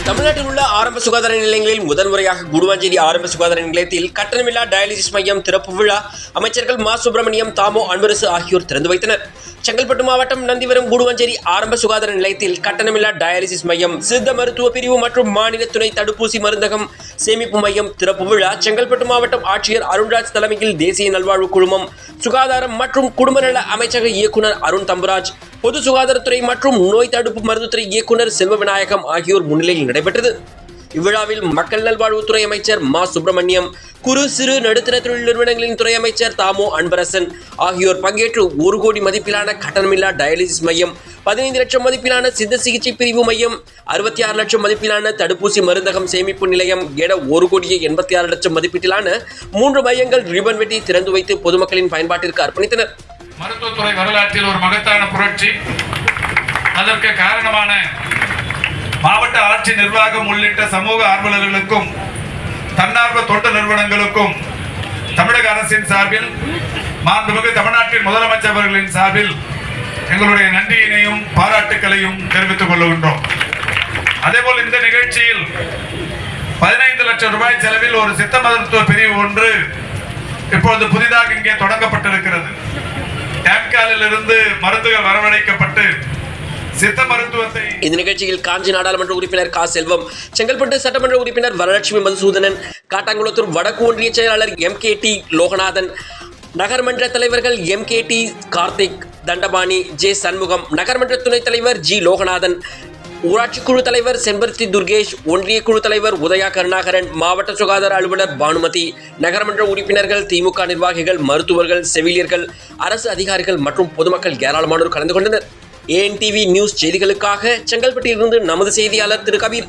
தமிழ்நாட்டில் உள்ள ஆரம்ப சுகாதார நிலையங்களில் முதல் முறையாக கூடுவாஞ்சேரி ஆரம்ப சுகாதார நிலையத்தில் கட்டணமில்லா டயாலிசிஸ் மையம் திறப்பு விழா அமைச்சர்கள் மா சுப்பிரமணியம், தாமோ அன்பரசு ஆகியோர் திறந்து வைத்தனர். செங்கல்பட்டு மாவட்டம் நந்திவரம் கூடுவாஞ்சேரி ஆரம்ப சுகாதார நிலையத்தில் கட்டணமில்லா டயாலிசிஸ் மையம், சித்த மருத்துவ பிரிவு மற்றும் மாநில துணை தடுப்பூசி மருந்தகம் சேமிப்பு மையம் திறப்பு விழா செங்கல்பட்டு மாவட்டம் ஆட்சியர் அருண்ராஜ் தலைமையில் தேசிய நல்வாழ்வு குழுமம், சுகாதாரம் மற்றும் குடும்பநல அமைச்சக இயக்குநர் அருண் தம்புராஜ், பொது சுகாதாரத்துறை மற்றும் நோய் தடுப்பு மருந்துத்துறை இயக்குநர் செல்வ விநாயகம் ஆகியோர் முன்னிலையில் நடைபெற்றது. இவ்விழாவில் மக்கள் நல்வாழ்வுத்துறை அமைச்சர் மா சுப்பிரமணியம், குறு சிறு நடுத்தர தொழில் நிறுவனங்களின் துறை அமைச்சர் தாமோ அன்பரசன் ஆகியோர் பங்கேற்று 1 கோடி மதிப்பிலான கட்டணமில்லா டயாலிசிஸ் மையம், 15 லட்சம் மதிப்பிலான சித்த சிகிச்சை பிரிவு மையம், 66 லட்சம் மதிப்பிலான தடுப்பூசி மருந்தகம் சேமிப்பு நிலையம் என 1 கோடியே 86 லட்சம் மதிப்பீட்டிலான 3 மையங்கள் ரிபன் வெட்டி திறந்து வைத்து பொதுமக்களின் பயன்பாட்டிற்கு அர்ப்பணித்தனர். மருத்துவத்துறை வரலாற்றில் ஒரு மகத்தான புரட்சி. அதற்கு காரணமான மாவட்ட ஆட்சி நிர்வாகம் உள்ளிட்ட சமூக ஆர்வலர்களுக்கும் தன்னார்வ தொண்டு நிறுவனங்களுக்கும் தமிழக அரசின் சார்பில், மாண்புமிகு தமிழ்நாட்டின் முதலமைச்சர் அவர்களின் சார்பில் எங்களுடைய நன்றியினையும் பாராட்டுக்களையும் தெரிவித்துக் கொள்கின்றோம். அதேபோல் இந்த நிகழ்ச்சியில் 15 லட்சம் ரூபாய் செலவில் ஒரு சித்த மருத்துவ பிரிவு ஒன்று இப்பொழுது புதிதாக இங்கே தொடங்கப்பட்டிருக்கிறது. டேம்காலில் இருந்து மருந்துகள் வரவழைக்கப்பட்டு சித்த மருத்துவத்தை இந்த நிகழ்ச்சியில் காஞ்சி நாடாளுமன்ற உறுப்பினர் கா செல்வம், செங்கல்பட்டு சட்டமன்ற உறுப்பினர் வரலட்சுமி மதுசூதனன், காட்டாங்குளத்தூர் வடக்கு ஒன்றிய செயலாளர் MKT லோகநாதன், நகர்மன்ற தலைவர்கள் MKT கார்த்திக், தண்டபாணி, ஜே சண்முகம், நகர்மன்ற துணைத் தலைவர் G லோகநாதன், ஊராட்சி குழு தலைவர் செம்பருத்தி துர்கேஷ், ஒன்றிய குழு தலைவர் உதயா கருணாகரன், மாவட்ட சுகாதார அலுவலர் பானுமதி, நகரமன்ற உறுப்பினர்கள், திமுக நிர்வாகிகள், மருத்துவர்கள், செவிலியர்கள், அரசு அதிகாரிகள் மற்றும் பொதுமக்கள் ஏராளமானோர் கலந்து கொண்டனர். ANTV நியூஸ் செய்திகளுக்காக செங்கல்பட்டிலிருந்து நமது செய்தியாளர் திரு கபீர்.